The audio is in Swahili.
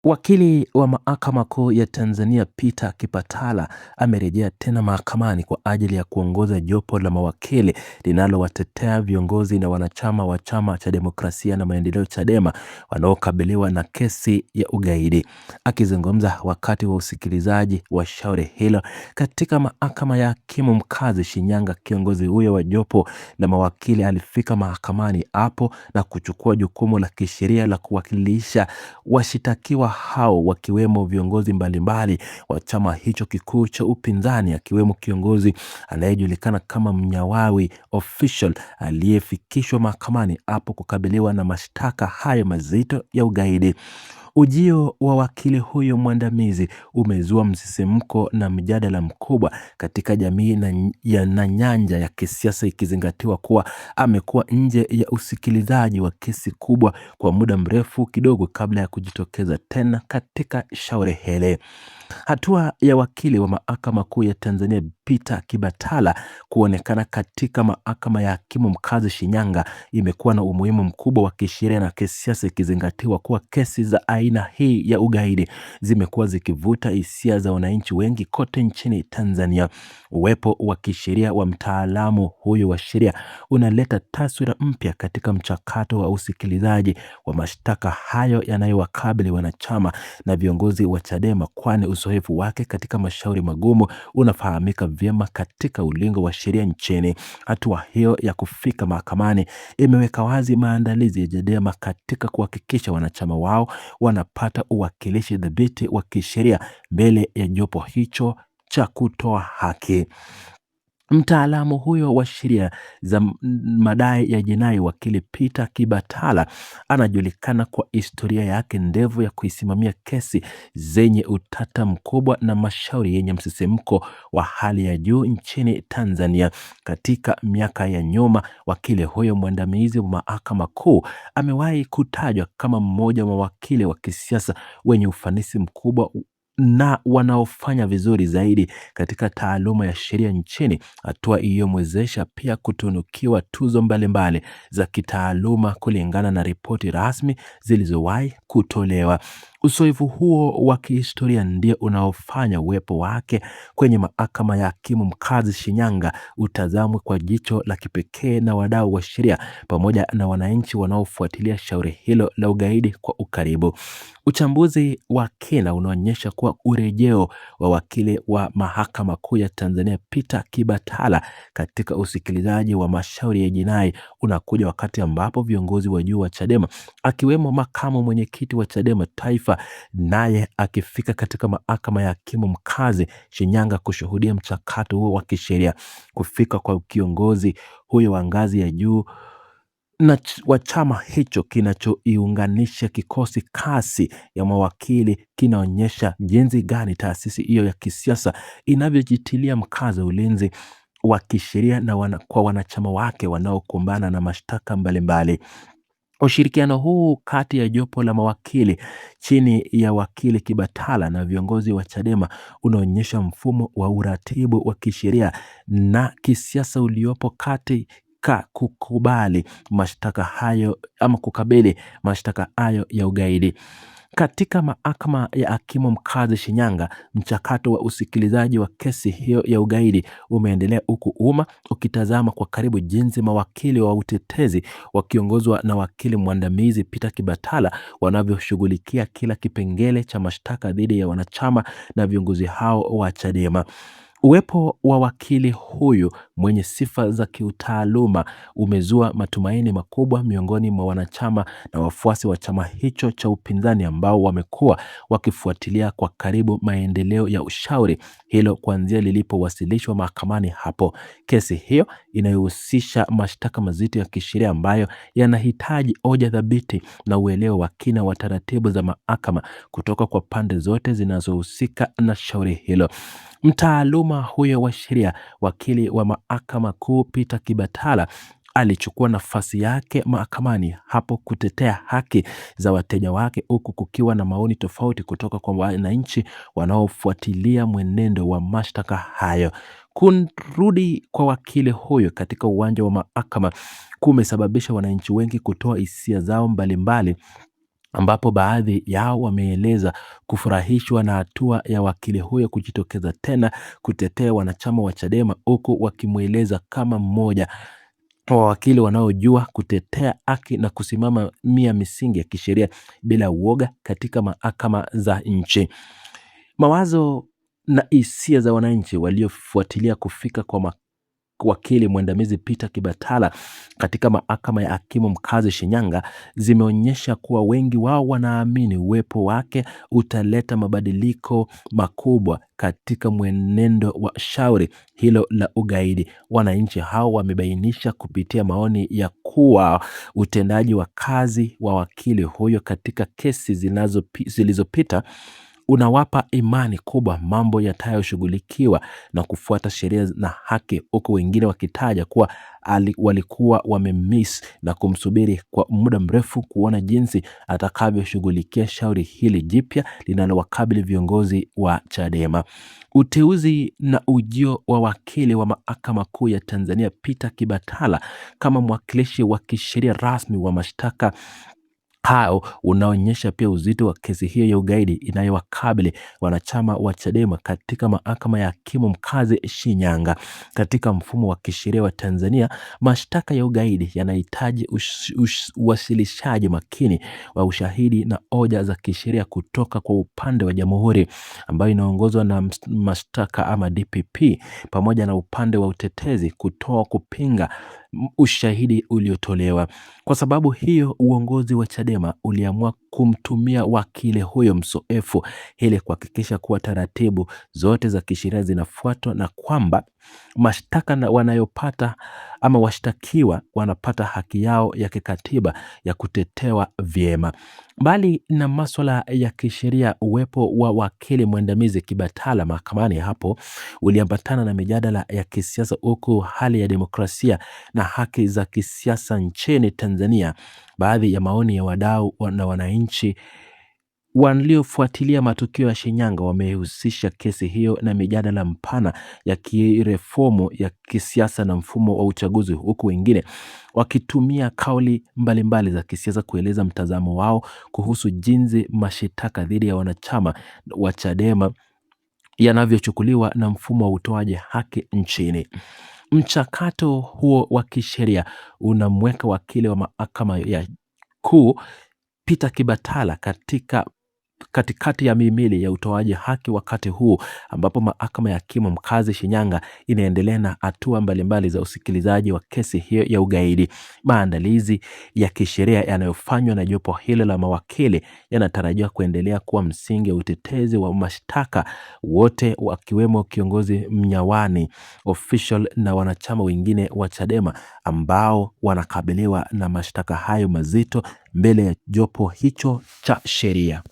Wakili wa Mahakama Kuu ya Tanzania Peter Kipatala amerejea tena mahakamani kwa ajili ya kuongoza jopo la mawakili linalowatetea viongozi na wanachama wa Chama cha Demokrasia na Maendeleo Chadema wanaokabiliwa na kesi ya ugaidi. Akizungumza wakati wa usikilizaji wa shauri hilo katika Mahakama ya Hakimu Mkazi Shinyanga, kiongozi huyo wa jopo la mawakili alifika mahakamani hapo na kuchukua jukumu la kisheria la kuwakilisha washitakiwa hao, wakiwemo viongozi mbalimbali wa chama hicho kikuu cha upinzani, akiwemo kiongozi anayejulikana kama Mnyawawi Official aliyefikishwa mahakamani hapo kukabiliwa na mashtaka hayo mazito ya ugaidi. Ujio wa wakili huyo mwandamizi umezua msisimko na mjadala mkubwa katika jamii na nyanja ya kisiasa, ikizingatiwa kuwa amekuwa nje ya usikilizaji wa kesi kubwa kwa muda mrefu kidogo kabla ya kujitokeza tena katika shauri hili. Hatua ya wakili wa Mahakama Kuu ya Tanzania Peter Kipatala kuonekana katika Mahakama ya Hakimu Mkazi Shinyanga imekuwa na umuhimu mkubwa wa kisheria na kisiasa, ikizingatiwa kuwa kesi za aina hii ya ugaidi zimekuwa zikivuta hisia za wananchi wengi kote nchini Tanzania. Uwepo wa kisheria wa mtaalamu huyu wa sheria unaleta taswira mpya katika mchakato wa usikilizaji wa mashtaka hayo yanayowakabili wanachama na viongozi wa Chadema, kwani uzoefu wake katika mashauri magumu unafahamika vyema katika ulingo wa sheria nchini. Hatua hiyo ya kufika mahakamani imeweka wazi maandalizi ya Chadema katika kuhakikisha wanachama wao wanapata uwakilishi dhabiti wa kisheria mbele ya jopo hicho cha kutoa haki. Mtaalamu huyo wa sheria za madai ya jinai, wakili Peter Kipatala, anajulikana kwa historia yake ndefu ya kuisimamia kesi zenye utata mkubwa na mashauri yenye msisimko wa hali ya juu nchini Tanzania. Katika miaka ya nyuma, wakili huyo mwandamizi wa Mahakama Kuu amewahi kutajwa kama mmoja wa mawakili wa kisiasa wenye ufanisi mkubwa na wanaofanya vizuri zaidi katika taaluma ya sheria nchini, hatua iliyomwezesha pia kutunukiwa tuzo mbalimbali za kitaaluma kulingana na ripoti rasmi zilizowahi kutolewa. Uzoefu huo wa kihistoria ndio unaofanya uwepo wake kwenye Mahakama ya Hakimu Mkazi Shinyanga utazamwe kwa jicho la kipekee na wadau wa sheria pamoja na wananchi wanaofuatilia shauri hilo la ugaidi kwa ukaribu. Uchambuzi wa kina unaonyesha kuwa urejeo wa wakili wa Mahakama Kuu ya Tanzania Peter Kipatala katika usikilizaji wa mashauri ya jinai unakuja wakati ambapo viongozi wa juu wa Chadema, akiwemo makamu mwenyekiti wa Chadema Taifa, naye akifika katika Mahakama ya Hakimu Mkazi Shinyanga kushuhudia mchakato huo wa kisheria. Kufika kwa kiongozi huyo wa ngazi ya juu na wa chama hicho kinachoiunganisha kikosi kasi ya mawakili kinaonyesha jinsi gani taasisi hiyo ya kisiasa inavyojitilia mkazo ulinzi wa kisheria na kwa wanachama wake wanaokumbana na mashtaka mbalimbali. Ushirikiano huu kati ya jopo la mawakili chini ya wakili Kipatala na viongozi wa Chadema unaonyesha mfumo wa uratibu wa kisheria na kisiasa uliopo kukubali mashtaka hayo ama kukabili mashtaka hayo ya ugaidi. Katika Mahakama ya Hakimu Mkazi Shinyanga, mchakato wa usikilizaji wa kesi hiyo ya ugaidi umeendelea, huku umma ukitazama kwa karibu jinsi mawakili wa utetezi wakiongozwa na wakili mwandamizi Peter Kipatala wanavyoshughulikia kila kipengele cha mashtaka dhidi ya wanachama na viongozi hao wa Chadema. Uwepo wa wakili huyu mwenye sifa za kiutaaluma umezua matumaini makubwa miongoni mwa wanachama na wafuasi wa chama hicho cha upinzani ambao wamekuwa wakifuatilia kwa karibu maendeleo ya ushauri hilo kuanzia lilipowasilishwa mahakamani hapo. Kesi hiyo inayohusisha mashtaka mazito ya kisheria ambayo yanahitaji hoja thabiti na uelewa wa kina wa taratibu za mahakama kutoka kwa pande zote zinazohusika na shauri hilo. Mtaaluma huyo wa sheria, wakili wa Mahakama Kuu Peter Kipatala, alichukua nafasi yake mahakamani hapo kutetea haki za wateja wake, huku kukiwa na maoni tofauti kutoka kwa wananchi wanaofuatilia mwenendo wa mashtaka hayo. Kurudi kwa wakili huyo katika uwanja wa mahakama kumesababisha wananchi wengi kutoa hisia zao mbalimbali ambapo baadhi yao wameeleza kufurahishwa na hatua ya wakili huyo kujitokeza tena kutetea wanachama wa Chadema, huku wakimweleza kama mmoja wa wakili wanaojua kutetea haki na kusimama misingi ya kisheria bila uoga katika mahakama za nchi. Mawazo na hisia za wananchi waliofuatilia kufika kwa wakili mwandamizi Peter Kibatala katika mahakama ya hakimu mkazi Shinyanga zimeonyesha kuwa wengi wao wanaamini uwepo wake utaleta mabadiliko makubwa katika mwenendo wa shauri hilo la ugaidi. Wananchi hao wamebainisha kupitia maoni ya kuwa utendaji wa kazi wa wakili huyo katika kesi zilizopita unawapa imani kubwa mambo yatayoshughulikiwa na kufuata sheria na haki, huku wengine wakitaja kuwa walikuwa wamemiss na kumsubiri kwa muda mrefu kuona jinsi atakavyoshughulikia shauri hili jipya linalowakabili viongozi wa Chadema. Uteuzi na ujio wa wakili wa Mahakama Kuu ya Tanzania Peter Kibatala kama mwakilishi wa kisheria rasmi wa mashtaka hao unaonyesha pia uzito wa kesi hiyo ya ugaidi inayowakabili wanachama wa Chadema katika mahakama ya hakimu mkazi Shinyanga. Katika mfumo wa kisheria wa Tanzania, mashtaka ya ugaidi yanahitaji uwasilishaji makini wa ushahidi na hoja za kisheria kutoka kwa upande wa jamhuri ambayo inaongozwa na mashtaka ama DPP, pamoja na upande wa utetezi kutoa kupinga ushahidi uliotolewa. Kwa sababu hiyo, uongozi wa Chadema uliamua kumtumia wakili huyo mzoefu ili kuhakikisha kuwa taratibu zote za kisheria zinafuatwa na kwamba mashtaka wanayopata ama washtakiwa wanapata haki yao ya kikatiba ya kutetewa vyema. Mbali na masuala ya kisheria, uwepo wa wakili mwandamizi Kibatala mahakamani hapo uliambatana na mijadala ya kisiasa, huku hali ya demokrasia na haki za kisiasa nchini Tanzania. Baadhi ya maoni ya wadau na wananchi waliofuatilia matukio ya Shinyanga wamehusisha kesi hiyo na mijadala mpana ya kirefomu ya kisiasa na mfumo wa uchaguzi, huku wengine wakitumia kauli mbalimbali za kisiasa kueleza mtazamo wao kuhusu jinsi mashitaka dhidi ya wanachama wa Chadema yanavyochukuliwa na mfumo wa utoaji haki nchini. Mchakato huo wa kisheria unamweka wakili wa mahakama ya kuu Peter Kibatala katikati ya mihimili ya utoaji haki, wakati huu ambapo mahakama ya hakimu mkazi Shinyanga inaendelea na hatua mbalimbali za usikilizaji wa kesi hiyo ya ugaidi. Maandalizi ya kisheria yanayofanywa na jopo hilo la mawakili yanatarajiwa kuendelea kuwa msingi wa utetezi wa mashtaka wote, wakiwemo kiongozi Mnyawani official na wanachama wengine wa Chadema ambao wanakabiliwa na mashtaka hayo mazito mbele ya jopo hicho cha sheria.